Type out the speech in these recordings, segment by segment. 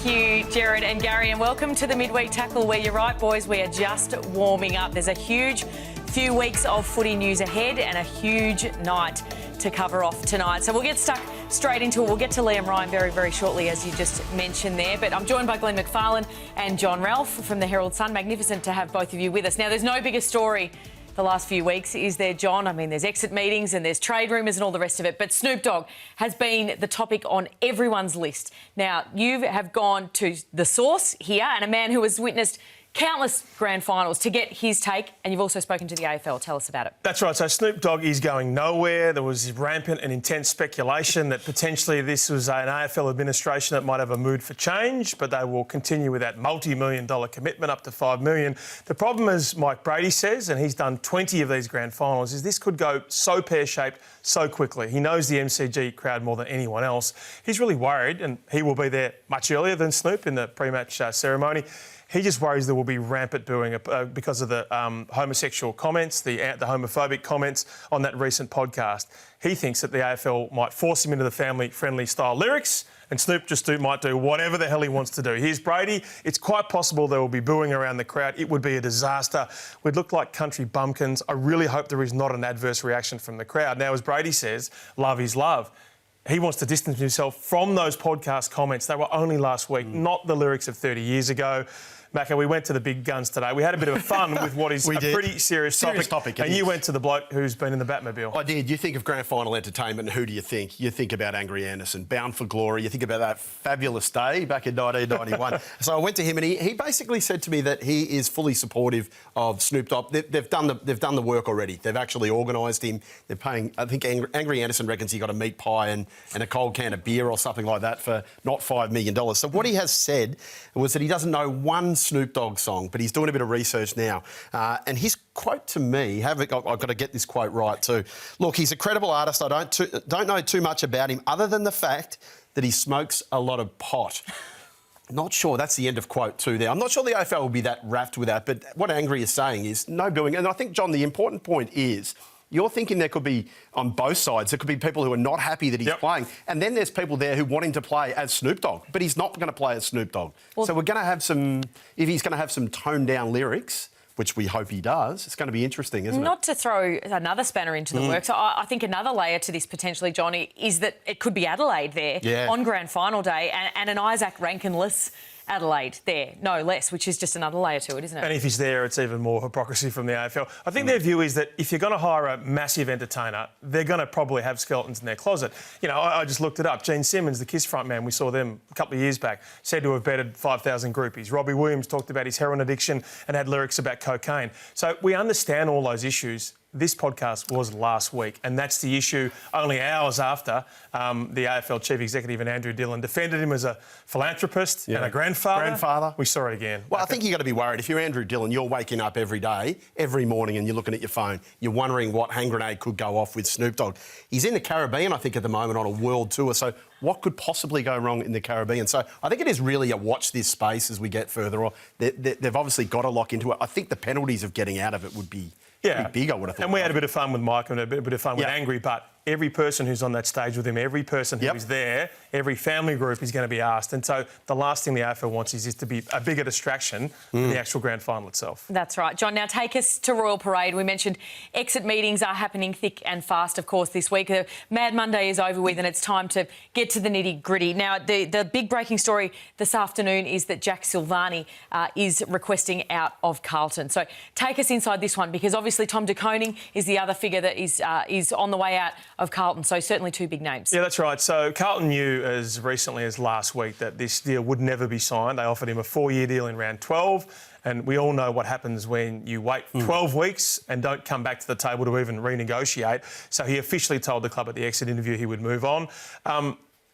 Thank you, Jared and Gary, and welcome to the Midweek Tackle, where you're right, boys, we are just warming up. There's a huge few weeks of footy news ahead and a huge night to cover off tonight. So we'll get stuck straight into it. We'll get to Liam Ryan very, very shortly, as you just mentioned there. But I'm joined by Glenn McFarlane and John Ralph from the Herald Sun. Magnificent to have both of you with us. Now, there's no bigger story the last few weeks, is there, John? I mean, there's exit meetings and there's trade rumours and all the rest of it. But Snoop Dogg has been the topic on everyone's list. Now, you have gone to the source here and a man who has witnessed countless grand finals to get his take, and you've also spoken to the AFL. Tell us about it. That's right. So Snoop Dogg is going nowhere. There was rampant and intense speculation that potentially this was an AFL administration that might have a mood for change, but they will continue with that multi-million-dollar commitment up to $5 million. The problem, as Mike Brady says, and he's done 20 of these grand finals, is this could go so pear-shaped so quickly. He knows the MCG crowd more than anyone else. He's really worried, and he will be there much earlier than Snoop in the pre-match ceremony. He just worries there will be rampant booing because of the homosexual comments, the homophobic comments on that recent podcast. He thinks that the AFL might force him into the family-friendly style lyrics, and Snoop just might do whatever the hell he wants to do. Here's Brady. It's quite possible there will be booing around the crowd. It would be a disaster. We'd look like country bumpkins. I really hope there is not an adverse reaction from the crowd. Now, as Brady says, love is love. He wants to distance himself from those podcast comments. They were only last week, not the lyrics of 30 years ago. Macca, we went to the big guns today. We had a bit of fun with what is pretty serious topic. And you went to the bloke who's been in the Batmobile. I did. You think of grand final entertainment, and who do you think? You think about Angry Anderson, Bound for Glory. You think about that fabulous day back in 1991. So I went to him, and he basically said to me that he is fully supportive of Snoop Dogg. They've done the work already. They've actually organised him. They're paying. I think Angry Anderson reckons he got a meat pie and a cold can of beer or something like that for not $5 million. So what he has said was that he doesn't know one Snoop Dogg song, but he's doing a bit of research now. And his quote to me, I've got to get this quote right too. Look, he's a credible artist. I don't know too much about him other than the fact that he smokes a lot of pot. Not sure. That's the end of quote two there. I'm not sure the AFL will be that raft with that, but what Angry is saying is no booing. And I think, John, the important point is you're thinking there could be, on both sides, there could be people who are not happy that he's playing. And then there's people there who want him to play as Snoop Dogg, but he's not going to play as Snoop Dogg. Well, so we're going to have some, if he's going to have some toned-down lyrics, which we hope he does, it's going to be interesting, isn't it? Not to throw another spanner into the works, I think another layer to this potentially, Johnny, is that it could be Adelaide there on grand final day and an Isaac Rankin-less Adelaide there, no less, which is just another layer to it, isn't it? And if he's there, it's even more hypocrisy from the AFL. I think their view is that if you're going to hire a massive entertainer, they're going to probably have skeletons in their closet. You know, I just looked it up. Gene Simmons, the Kiss frontman, we saw them a couple of years back, said to have betted 5,000 groupies. Robbie Williams talked about his heroin addiction and had lyrics about cocaine. So we understand all those issues. This podcast was last week, and that's the issue only hours after the AFL Chief Executive and Andrew Dillon defended him as a philanthropist and a grandfather. We saw it again. Well, I think you've got to be worried. If you're Andrew Dillon, you're waking up every day, every morning, and you're looking at your phone. You're wondering what hand grenade could go off with Snoop Dogg. He's in the Caribbean, I think, at the moment on a world tour, so what could possibly go wrong in the Caribbean? So I think it is really a watch this space as we get further on. They've obviously got to lock into it. I think the penalties of getting out of it would be big, I would have thought. And we had a bit of fun with Mike and a bit of fun with Angry, but every person who's on that stage with him, every person who is there, every family group is going to be asked. And so the last thing the AFL wants is to be a bigger distraction than the actual grand final itself. That's right. John, now take us to Royal Parade. We mentioned exit meetings are happening thick and fast, of course, this week. Mad Monday is over with and it's time to get to the nitty-gritty. Now, the big breaking story this afternoon is that Jack Silvani is requesting out of Carlton. So take us inside this one, because obviously Tom de Koning is the other figure that is on the way out of Carlton, so certainly two big names. Yeah, that's right. So Carlton knew as recently as last week that this deal would never be signed. They offered him a 4-year deal in round 12, and we all know what happens when you wait 12 weeks and don't come back to the table to even renegotiate. So he officially told the club at the exit interview he would move on.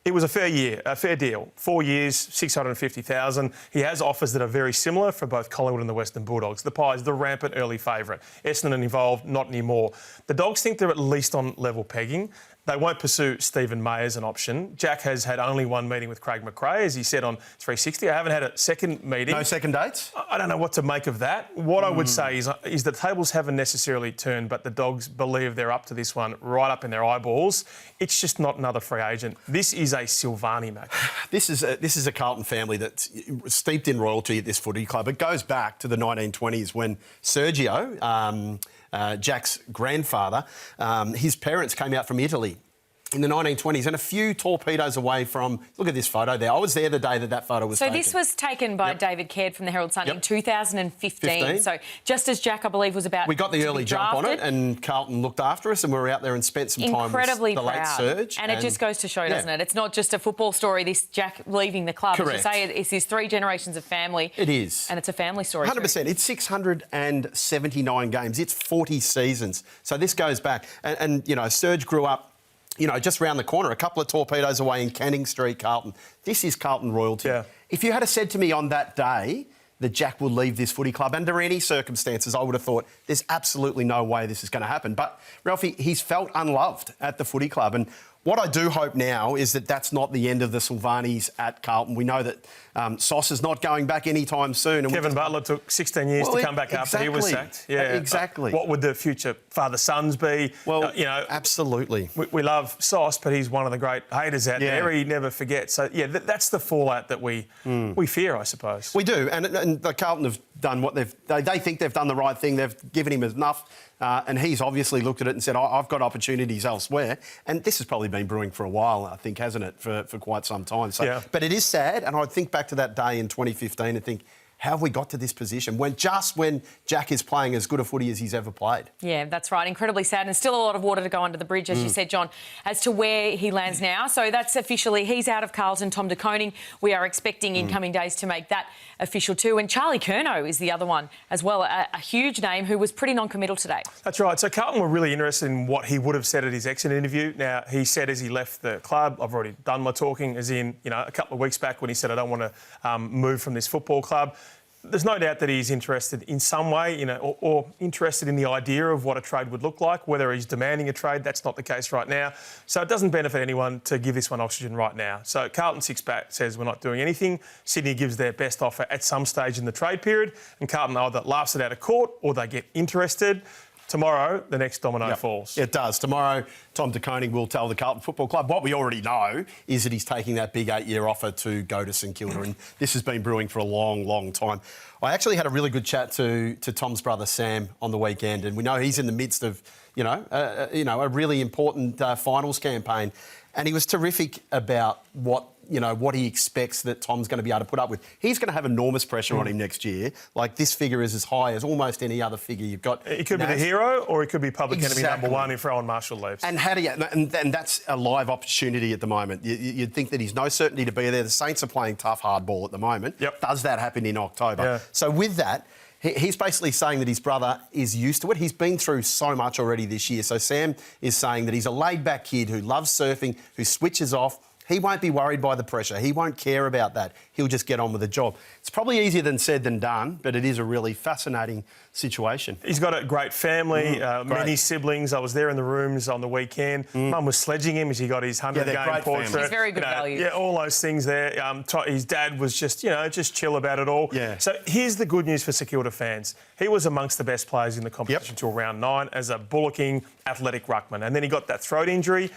It was a fair deal. 4 years, $650,000. He has offers that are very similar for both Collingwood and the Western Bulldogs. The Pies, the rampant early favourite. Essendon involved, not anymore. The Dogs think they're at least on level pegging. They won't pursue Stephen May as an option. Jack has had only one meeting with Craig McRae, as he said on 360. I haven't had a second meeting. No second dates? I don't know what to make of that. What I would say is the tables haven't necessarily turned, but the Dogs believe they're up to this one right up in their eyeballs. It's just not another free agent. This is a Silvani match. This is a Carlton family that's steeped in royalty at this footy club. It goes back to the 1920s when Sergio, Jack's grandfather, his parents came out from Italy in the 1920s and a few torpedoes away from... Look at this photo there. I was there the day that photo was taken. So this was taken by David Caird from the Herald Sun in 2015. So just as Jack, I believe, was about... We got the early jump on it and Carlton looked after us and we were out there and spent some time with the late Serge. And it just goes to show, doesn't it? It's not just a football story, this Jack leaving the club. Correct. As you say, it's his 3 generations of family. It is. And it's a family story. 100%. It's 679 games. It's 40 seasons. So this goes back. And you know, Serge grew up, you know, just round the corner, a couple of torpedoes away in Canning Street, Carlton. This is Carlton royalty. Yeah. If you had said to me on that day that Jack will leave this footy club, under any circumstances, I would have thought there's absolutely no way this is going to happen. But, Ralphie, he's felt unloved at the footy club. And what I do hope now is that that's not the end of the Silvanis at Carlton. We know that Sauce is not going back anytime soon. And Kevin Butler took 16 years to come back after he was sacked. Yeah, exactly. What would the future father-sons be? Well, you know, absolutely. We love Sauce, but he's one of the great haters out there. He never forgets. So, yeah, that's the fallout that we fear, I suppose. We do. And the Carlton have done what they think they've done the right thing. They've given him enough. And he's obviously looked at it and said, I've got opportunities elsewhere. And this has probably been brewing for a while, I think, hasn't it, for quite some time. So, but it is sad. And I think back to that day in 2015 and think, how have we got to this position when Jack is playing as good a footy as he's ever played? Yeah, that's right. Incredibly sad, and still a lot of water to go under the bridge, as you said, John, as to where he lands now. So that's officially, he's out of Carlton. Tom de Koning, we are expecting in coming days to make that official too. And Charlie Curnow is the other one as well, a huge name who was pretty non-committal today. That's right. So Carlton were really interested in what he would have said at his exit interview. Now, he said as he left the club, I've already done my talking, as in, you know, a couple of weeks back when he said, I don't want to move from this football club. There's no doubt that he's interested in some way, you know, or interested in the idea of what a trade would look like. Whether he's demanding a trade, that's not the case right now. So it doesn't benefit anyone to give this one oxygen right now. So Carlton sits back, says we're not doing anything. Sydney gives their best offer at some stage in the trade period, and Carlton either laughs it out of court or they get interested. Tomorrow, the next domino falls. It does. Tomorrow, Tom de Koning will tell the Carlton Football Club. What we already know is that he's taking that big 8-year offer to go to St Kilda, and this has been brewing for a long, long time. I actually had a really good chat to Tom's brother Sam on the weekend, and we know he's in the midst of, a really important finals campaign, and he was terrific about what he expects that Tom's going to be able to put up with. He's going to have enormous pressure on him next year. Like, this figure is as high as almost any other figure you've got. He could be the hero, or he could be public enemy number one if Rowan Marshall leaves. And and that's a live opportunity at the moment. You'd think that he's no certainty to be there. The Saints are playing tough hardball at the moment. Yep. Does that happen in October? Yeah. So with that, he's basically saying that his brother is used to it. He's been through so much already this year. So Sam is saying that he's a laid-back kid who loves surfing, who switches off. He won't be worried by the pressure. He won't care about that. He'll just get on with the job. It's probably easier than said than done, but it is a really fascinating situation. He's got a great family, many siblings. I was there in the rooms on the weekend. Mum was sledging him as he got his 100-game portrait. He's very good value. Yeah, all those things there. His dad was just chill about it all. Yeah. So here's the good news for St Kilda fans. He was amongst the best players in the competition till round 9 as a bullocking, athletic ruckman. And then he got that throat injury,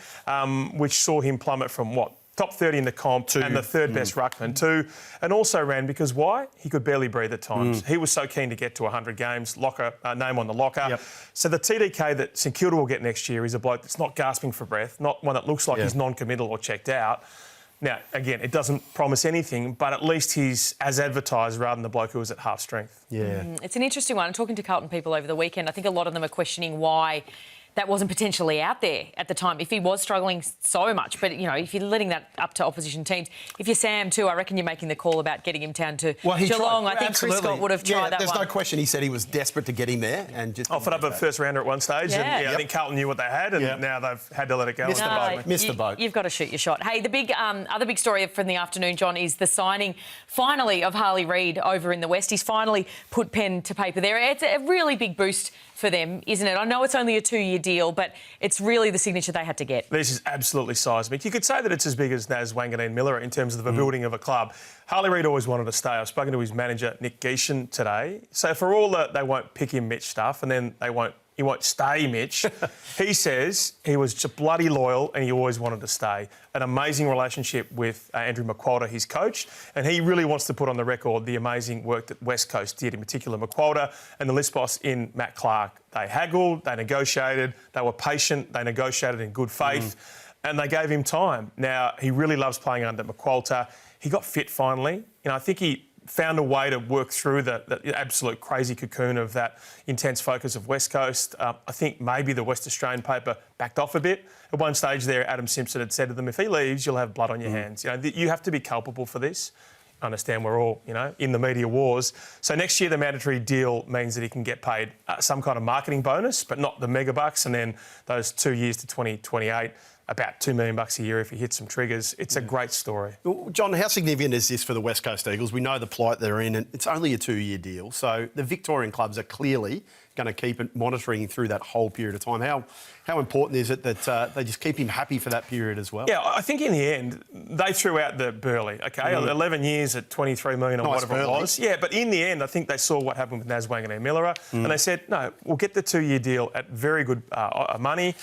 which saw him plummet from top 30 in the comp and the third best ruckman too, and also ran because why? He could barely breathe at times. He was so keen to get to 100 games, name on the locker. So the TDK that St Kilda will get next year is a bloke that's not gasping for breath, not one that looks like he's non-committal or checked out. Now, again, it doesn't promise anything, but at least he's as advertised rather than the bloke who was at half strength. Yeah. It's an interesting one. I'm talking to Carlton people over the weekend. I think a lot of them are questioning why that wasn't potentially out there at the time if he was struggling so much. But, if you're letting that up to opposition teams, if you're Sam too, I reckon you're making the call about getting him down to Geelong. I think Chris Scott would have tried that there's one. no question. He said he was desperate to get him there and just offered up a first rounder at one stage. And I think Carlton knew what they had, and now they've had to let it go. Missed the boat. You've got to shoot your shot. Hey, the big other big story from the afternoon, John, is the signing finally of Harley Reid over in the West. He's finally put pen to paper there. It's a really big boost for them, isn't it? I know it's only a 2-year deal, but it's really the signature they had to get. This is absolutely seismic. You could say that it's as big as Naz Wanganeen-Miller in terms of the building of a club. Harley Reid always wanted to stay. I've spoken to his manager, Nick Gawn, today. So for all that they won't pick him Mitch stuff and then he won't stay Mitch, he says he was just bloody loyal and he always wanted to stay. An amazing relationship with Andrew McQualter, his coach, and he really wants to put on the record the amazing work that West Coast did, in particular McQualter and the list boss in Matt Clark. They haggled, they negotiated, they were patient, they negotiated in good faith, and they gave him time. Now, he really loves playing under McQualter. He got fit finally. I think he found a way to work through the absolute crazy cocoon of that intense focus of West Coast. I think maybe the West Australian paper backed off a bit. At one stage there, Adam Simpson had said to them, if he leaves, you'll have blood on your hands. You have to be culpable for this. I understand we're all, in the media wars. So next year, the mandatory deal means that he can get paid some kind of marketing bonus, but not the mega bucks. And then those 2 years to 2028, about $2 million a year if he hits some triggers. It's a great story. Well, John, how significant is this for the West Coast Eagles? We know the plight they're in, and it's only a 2-year deal. So the Victorian clubs are clearly going to keep it monitoring through that whole period of time. How important is it that they just keep him happy for that period as well? Yeah, I think in the end, they threw out the Burley, OK? 11 years at $23 million or whatever it was. Yeah, but in the end, I think they saw what happened with Naz Wanganeen-Miller and they said, no, we'll get the 2-year deal at very good money.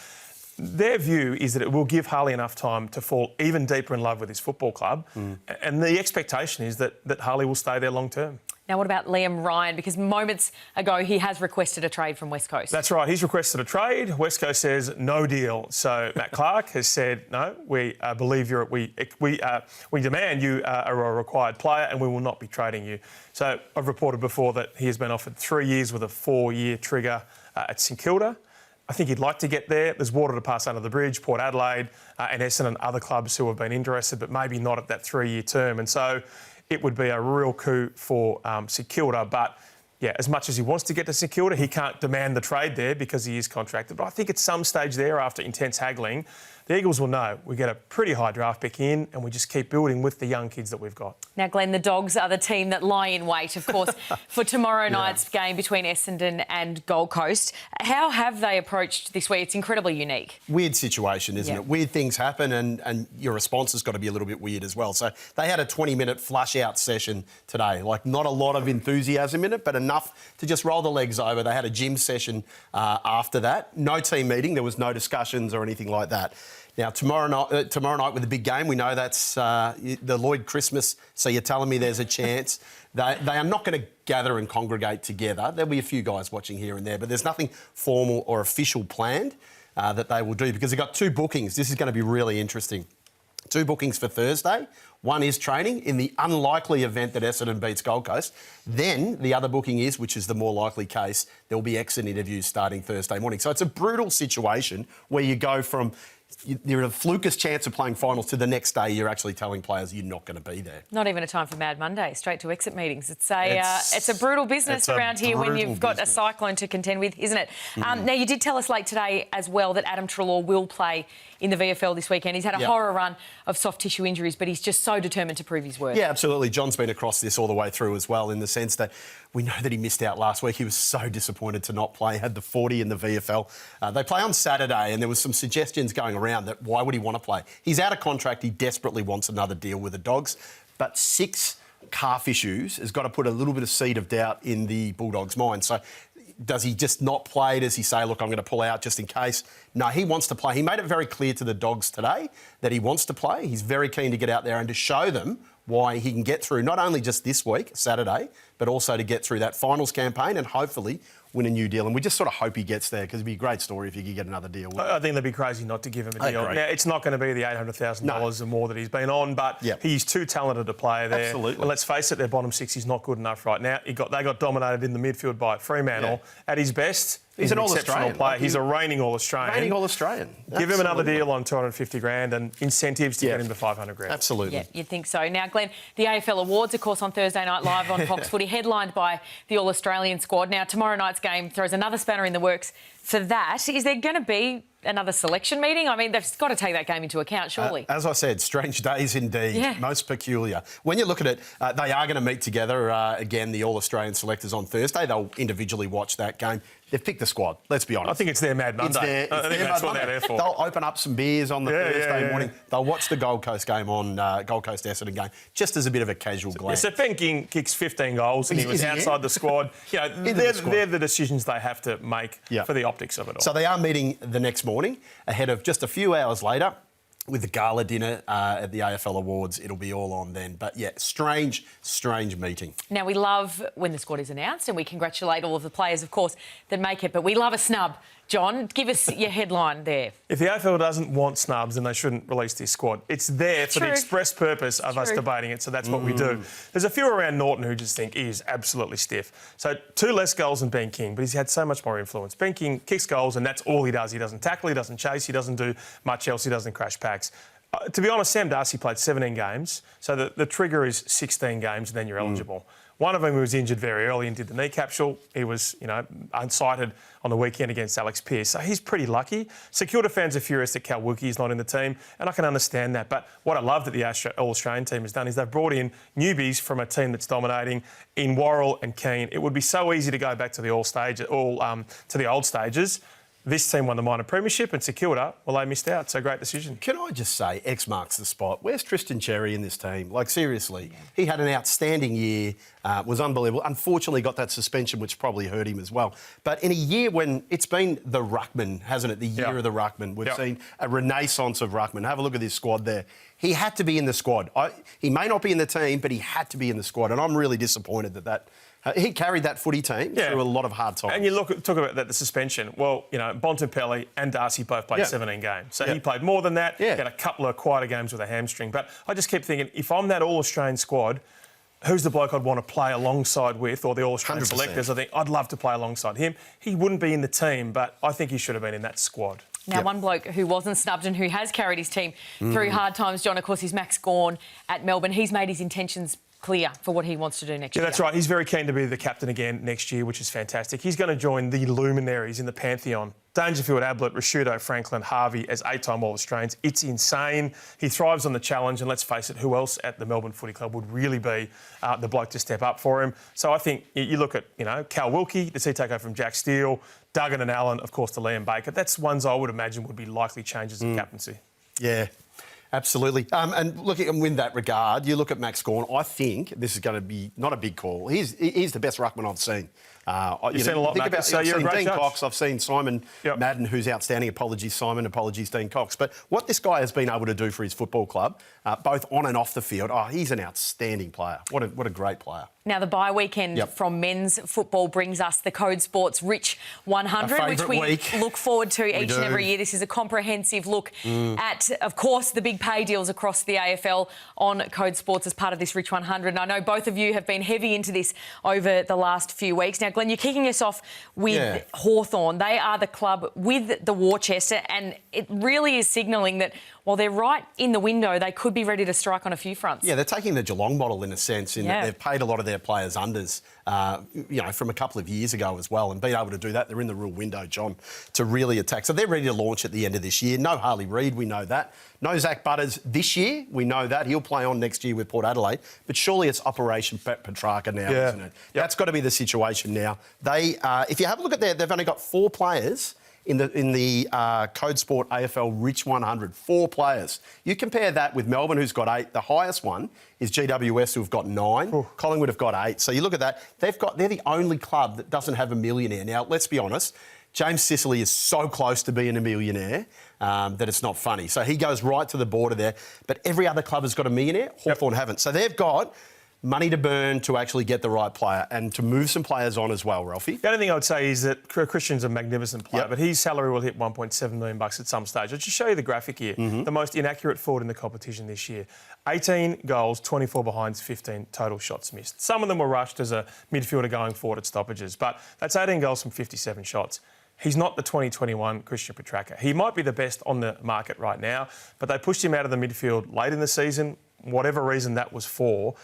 Their view is that it will give Harley enough time to fall even deeper in love with his football club. And the expectation is that Harley will stay there long term. Now, what about Liam Ryan? Because moments ago, he has requested a trade from West Coast. That's right. He's requested a trade. West Coast says no deal. So Matt Clark has said, no, we believe we demand you are a required player and we will not be trading you. So I've reported before that he has been offered 3 years with a 4-year trigger at St Kilda. I think he'd like to get there. There's water to pass under the bridge, Port Adelaide and Essendon and other clubs who have been interested, but maybe not at that 3-year term. And so it would be a real coup for St Kilda. But, yeah, as much as he wants to get to St Kilda, he can't demand the trade there because he is contracted. But I think at some stage there, after intense haggling, the Eagles will know we get a pretty high draft pick in and we just keep building with the young kids that we've got. Now, Glenn, the Dogs are the team that lie in wait, of course, for tomorrow night's game between Essendon and Gold Coast. How have they approached this week? It's incredibly unique. Weird situation, isn't it? Weird things happen and your response has got to be a little bit weird as well. So they had a 20-minute flush-out session today. Like, not a lot of enthusiasm in it, but enough to just roll the legs over. They had a gym session after that. No team meeting. There was no discussions or anything like that. Now, tomorrow night with the big game, we know that's the Lloyd Christmas, so you're telling me there's a chance. They are not going to gather and congregate together. There'll be a few guys watching here and there, but there's nothing formal or official planned that they will do because they've got 2 bookings. This is going to be really interesting. 2 bookings for Thursday. One is training in the unlikely event that Essendon beats Gold Coast. Then the other booking is, which is the more likely case, there will be exit interviews starting Thursday morning. So it's a brutal situation where you go from you're a flukish chance of playing finals to the next day you're actually telling players you're not going to be there. Not even a time for Mad Monday, straight to exit meetings. It's a brutal business around here when you've got a cyclone to contend with, isn't it? Now, you did tell us late today as well that Adam Treloar will play in the VFL this weekend. He's had a horror run of soft tissue injuries, but he's just so determined to prove his worth. Yeah, absolutely. John's been across this all the way through as well, in the sense that we know that he missed out last week. He was so disappointed to not play, had the 40 in the VFL. They play on Saturday, and there was some suggestions going around that why would he want to play? He's out of contract. He desperately wants another deal with the Dogs. But 6 calf issues has got to put a little bit of seed of doubt in the Bulldogs' mind. So does he just not play? Does he say, look, I'm going to pull out just in case? No, he wants to play. He made it very clear to the Dogs today that he wants to play. He's very keen to get out there and to show them why he can get through not only just this week, Saturday, but also to get through that finals campaign and hopefully win a new deal. And we just sort of hope he gets there because it'd be a great story if he could get another deal. I think they'd be crazy not to give him a deal. Now, it's not going to be the $800,000 or more that he's been on, but he's too talented a player there. Absolutely. And let's face it, their bottom 6 is not good enough right now. They got dominated in the midfield by Fremantle. At his best, he's an all-Australian player. He's a reigning all-Australian. Reigning all-Australian. Give him another deal on $250,000 and incentives to get him to $500,000. Absolutely. Yeah, you'd think so. Now, Glenn, the AFL Awards, of course, on Thursday night live on Fox Footy, headlined by the All-Australian squad. Now, tomorrow night's game throws another spanner in the works for that. Is there going to be another selection meeting? I mean, they've got to take that game into account, surely. As I said, strange days indeed. Most peculiar. When you look at it, they are going to meet together again, the All-Australian selectors on Thursday. They'll individually watch that game. They've picked the squad, let's be honest. I think it's their Mad Monday. I think that's what they're there for. They'll open up some beers on the Thursday morning. They'll watch the Gold Coast game on Gold Coast Essendon game, just as a bit of a casual glance. So Ben King kicks 15 goals and he was outside the squad. You know, they're the decisions they have to make for the optics of it all. So they are meeting the next morning, ahead of just a few hours later, with the gala dinner at the AFL Awards. It'll be all on then. But, yeah, strange meeting. Now, we love when the squad is announced and we congratulate all of the players, of course, that make it. But we love a snub. John, give us your headline there. If the AFL doesn't want snubs, then they shouldn't release this squad. It's there for the express purpose of us debating it, so that's what we do. There's a few around Norton who just think he is absolutely stiff. So 2 less goals than Ben King, but he's had so much more influence. Ben King kicks goals and that's all he does. He doesn't tackle, he doesn't chase, he doesn't do much else, he doesn't crash packs. To be honest, Sam Darcy played 17 games, so the trigger is 16 games and then you're eligible. One of them was injured very early and did the knee capsule. He was, unsighted on the weekend against Alex Pearce. So he's pretty lucky. Security fans are furious that Cal Wilkie's not in the team, and I can understand that. But what I love that the All-Australian team has done is they've brought in newbies from a team that's dominating in Worrell and Keane. It would be so easy to go back to the to the old stages. This team won the minor premiership and secured it. Well, they missed out, so great decision. Can I just say, X marks the spot. Where's Tristan Cherry in this team? Like, seriously, he had an outstanding year, was unbelievable. Unfortunately, got that suspension, which probably hurt him as well. But in a year when it's been the ruckman, hasn't it? The year of the ruckman. We've seen a renaissance of ruckman. Have a look at this squad there. He had to be in the squad. He may not be in the team, but he had to be in the squad. And I'm really disappointed that he carried that footy team through a lot of hard times. And you talk about the suspension. Well, Bontempelli and Darcy both played 17 games. So he played more than that. He had a couple of quieter games with a hamstring. But I just keep thinking, if I'm that All-Australian squad, who's the bloke I'd want to play alongside with, or the All-Australian 100%. Selectors? I think I'd love to play alongside him. He wouldn't be in the team, but I think he should have been in that squad. Now, one bloke who wasn't snubbed and who has carried his team through hard times, John, of course, is Max Gawn at Melbourne. He's made his intentions clear for what he wants to do next year. Yeah, that's right. He's very keen to be the captain again next year, which is fantastic. He's going to join the luminaries in the pantheon. Dangerfield, Ablett, Rashudo, Franklin, Harvey as 8-time All-Australians. It's insane. He thrives on the challenge, and let's face it, who else at the Melbourne Footy Club would really be the bloke to step up for him? So I think you look at, Cal Wilkie, does he take over from Jack Steele? Duggan and Allen, of course, to Liam Baker. That's ones I would imagine would be likely changes in captaincy. Yeah. Absolutely. And look, in that regard, you look at Max Gawn, I think this is going to be not a big call. He's the best ruckman I've seen. You've seen a lot, Mac, so you're a great Dean judge. Cox, I've seen Simon Madden, who's outstanding. Apologies, Simon. Apologies, Dean Cox. But what this guy has been able to do for his football club, both on and off the field, he's an outstanding player. What a great player. Now, the bye weekend from men's football brings us the Code Sports Rich 100, which we look forward to each and every year. This is a comprehensive look at, of course, the big pay deals across the AFL on Code Sports as part of this Rich 100. And I know both of you have been heavy into this over the last few weeks. Now, Glenn, you're kicking us off with Hawthorn. They are the club with the war chest, and it really is signalling that while they're right in the window, they could be ready to strike on a few fronts. Yeah, they're taking the Geelong model in a sense, in that they've paid a lot of their players unders, from a couple of years ago as well, and being able to do that, they're in the real window, John, to really attack. So they're ready to launch at the end of this year. No Harley Reid, we know that. No Zach Butters this year, we know that. He'll play on next year with Port Adelaide, but surely it's Operation Petrarca now, isn't it? That's got to be the situation now. They, if you have a look at they've only got 4 players in the Code Sport AFL Rich 100, 4 players. You compare that with Melbourne, who's got 8. The highest one is GWS, who've got 9. Collingwood have got 8. So you look at that. They're the only club that doesn't have a millionaire. Now, let's be honest. James Sicily is so close to being a millionaire that it's not funny. So he goes right to the border there. But every other club has got a millionaire. Hawthorn haven't. So they've got money to burn to actually get the right player and to move some players on as well, Ralphie. The only thing I would say is that Christian's a magnificent player, but his salary will hit $1.7 million at some stage. I'll just show you the graphic here. The most inaccurate forward in the competition this year. 18 goals, 24 behinds, 15 total shots missed. Some of them were rushed as a midfielder going forward at stoppages, but that's 18 goals from 57 shots. He's not the 2021 Christian Petrarca. He might be the best on the market right now, but they pushed him out of the midfield late in the season, whatever reason that was for.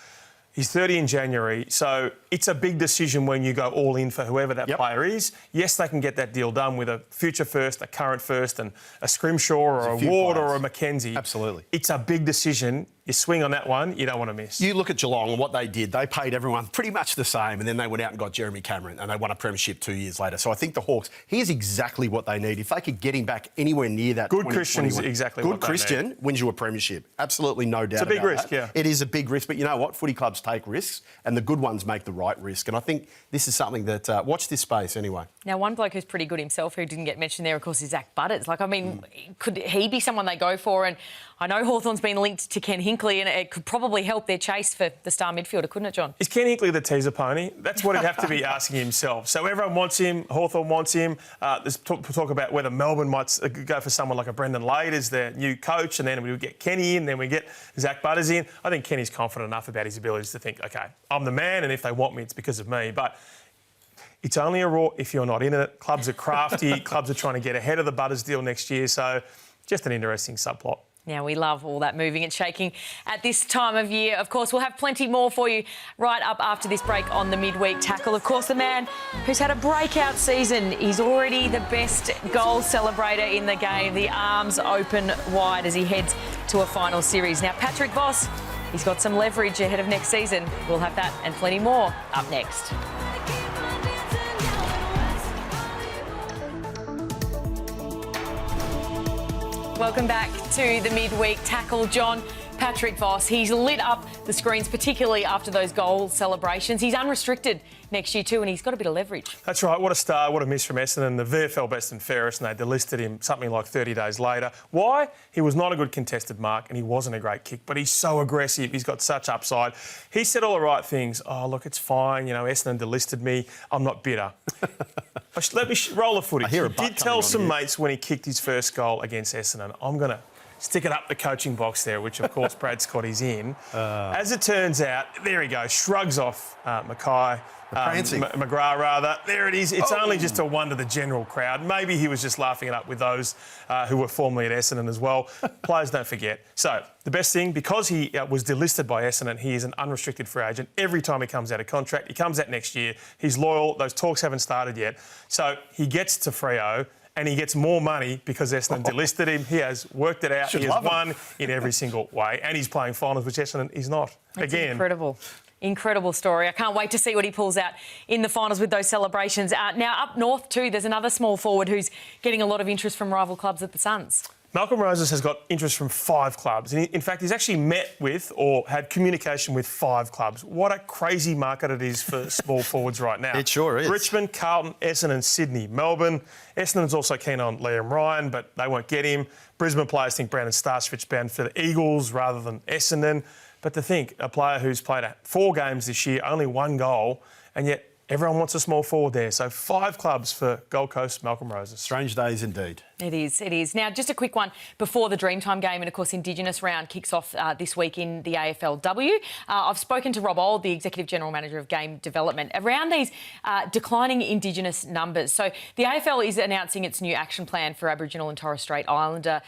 He's 30 in January, so it's a big decision when you go all in for whoever that player is. Yes, they can get that deal done with a future first, a current first, and a Scrimshaw or a Ward or a McKenzie. Absolutely. It's a big decision. you swing on that one, you don't want to miss. You look at Geelong and what they did. They paid everyone pretty much the same, and then they went out and got Jeremy Cameron, and they won a premiership 2 years later. So I think the Hawks, here's exactly what they need. If they could get him back anywhere near that, Good Christian's exactly what they need. Good Christian wins you a premiership. Absolutely no doubt. It's a big about risk, that. yeah. It is a big risk, but you know what? Footy clubs take risks, and the good ones make the right risk. And I think this is something that watch this space anyway. Now, one bloke who's pretty good himself, who didn't get mentioned there, of course, is Zach Butters. Like, I mean, could he be someone they go for? And I know Hawthorn's been linked to Ken Hinkley, and it could probably help their chase for the star midfielder, couldn't it, John? Is Ken Hinkley the teaser pony? That's what he'd have to be asking himself. So everyone wants him. Hawthorn wants him. There's talk about whether Melbourne might go for someone like a Brendan Lade as their new coach, and then we would get Kenny in, then we get Zach Butters in. I think Kenny's confident enough about his abilities to think, OK, I'm the man, and if they want me, it's because of me. But it's only a raw if you're not in it. Clubs are crafty. Clubs are trying to get ahead of the Butters deal next year. So just an interesting subplot. Now, we love all that moving and shaking at this time of year. Of course, we'll have plenty more for you right up after this break on the Midweek Tackle. Of course, the man who's had a breakout season, he's already the best goal celebrator in the game. The arms open wide as he heads to a final series. Now, Patrick Voss, he's got some leverage ahead of next season. We'll have that and plenty more up next. Welcome back to the Midweek Tackle. John, Patrick Voss, he's lit up the screens, particularly after those goal celebrations. He's unrestricted next year too, and he's got a bit of leverage. That's right. What a star, what a miss from Essendon. The VFL best and fairest, and they delisted him something like 30 days later. Why? He was not a good contested mark, and he wasn't a great kick, but he's so aggressive. He's got such upside. He said all the right things. Oh, look, it's fine. You know, Essendon delisted me. I'm not bitter. Let me roll the footage. He did tell some mates when he kicked his first goal against Essendon, I'm going to stick it up the coaching box there, which, of course, Brad Scott is in. As it turns out, there he goes, shrugs off McKay. McGrath, rather. There it is. It's only just a wonder the general crowd. Maybe he was just laughing it up with those who were formerly at Essendon as well. Players don't forget. So, the best thing, because he was delisted by Essendon, he is an unrestricted free agent. Every time he comes out of contract, he comes out next year. He's loyal. Those talks haven't started yet. So, he gets to Freo and he gets more money because Essendon delisted him. He has worked it out. He has won in every single way. And he's playing finals, which Essendon is not. That's incredible. Incredible story. I can't wait to see what he pulls out in the finals with those celebrations. Now, up north too, there's another small forward who's getting a lot of interest from rival clubs at the Suns. Malcolm Roses has got interest from 5 clubs. And in fact, he's actually met with or had communication with 5 clubs. What a crazy market it is for small forwards right now. It sure is. Richmond, Carlton, Essendon, Sydney, Melbourne. Essendon's also keen on Liam Ryan, but they won't get him. Brisbane players think Brandon Starstridge bound for the Eagles rather than Essendon. But to think, a player who's played 4 games this year, only 1 goal, and yet everyone wants a small forward there. So 5 clubs for Gold Coast, Malcolm Roses. Strange days indeed. It is, it is. Now, just a quick one before the Dreamtime game, and of course, Indigenous round kicks off this week in the AFLW. I've spoken to Rob Old, the Executive General Manager of Game Development, around these declining Indigenous numbers. So the AFL is announcing its new action plan for Aboriginal and Torres Strait Islander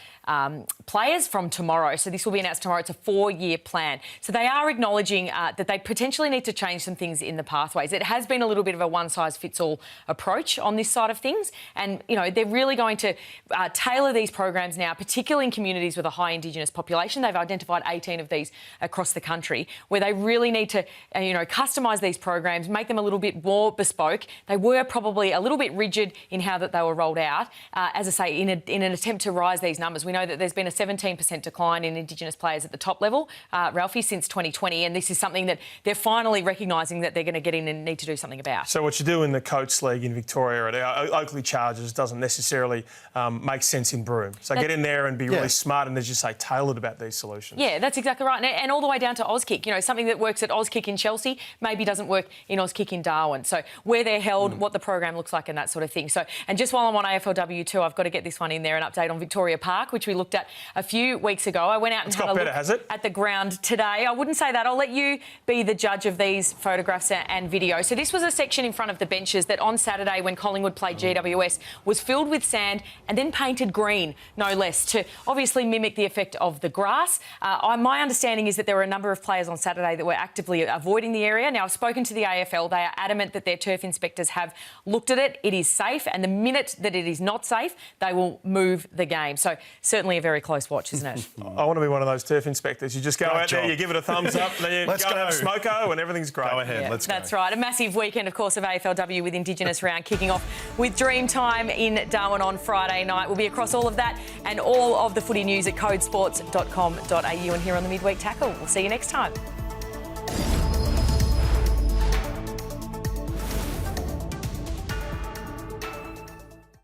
players from tomorrow. So this will be announced tomorrow. It's a 4-year plan. So they are acknowledging that they potentially need to change some things in the pathways. It has been a little bit of a one-size-fits-all approach on this side of things. And, you know, they're really going to tailor these programs now, particularly in communities with a high Indigenous population. They've identified 18 of these across the country where they really need to, customise these programs, make them a little bit more bespoke. They were probably a little bit rigid in how that they were rolled out. As I say, in an attempt to rise these numbers, we know that there's been a 17% decline in Indigenous players at the top level, Ralphie, since 2020, and this is something that they're finally recognising that they're going to get in and need to do something about. So what you do in the Coates League in Victoria at Oakley Chargers doesn't necessarily make sense in Broome. So get in there and be really smart and, as you say, tailored about these solutions. Yeah, that's exactly right. And all the way down to Auskick. You know, something that works at Auskick in Chelsea maybe doesn't work in Auskick in Darwin. So where they're held, what the program looks like and that sort of thing. So, and just while I'm on AFLW too, I've got to get this one in there, an update on Victoria Park, which we looked at a few weeks ago. I went out and had a look at the ground today. I wouldn't say that. I'll let you be the judge of these photographs and video. So this was a section in front of the benches that on Saturday when Collingwood played GWS was filled with sand and and then painted green, no less, to obviously mimic the effect of the grass. My understanding is that there were a number of players on Saturday that were actively avoiding the area. Now, I've spoken to the AFL. They are adamant that their turf inspectors have looked at it. It is safe, and the minute that it is not safe, they will move the game. So certainly a very close watch, isn't it? I want to be one of those turf inspectors. You just go out there, you give it a thumbs up, then you Let's go and have go. a smoko and everything's great. Go ahead, let's go. That's right. A massive weekend, of course, of AFLW with Indigenous round kicking off with Dreamtime in Darwin on Friday night. We'll be across all of that and all of the footy news at codesports.com.au and here on the Midweek Tackle. We'll see you next time.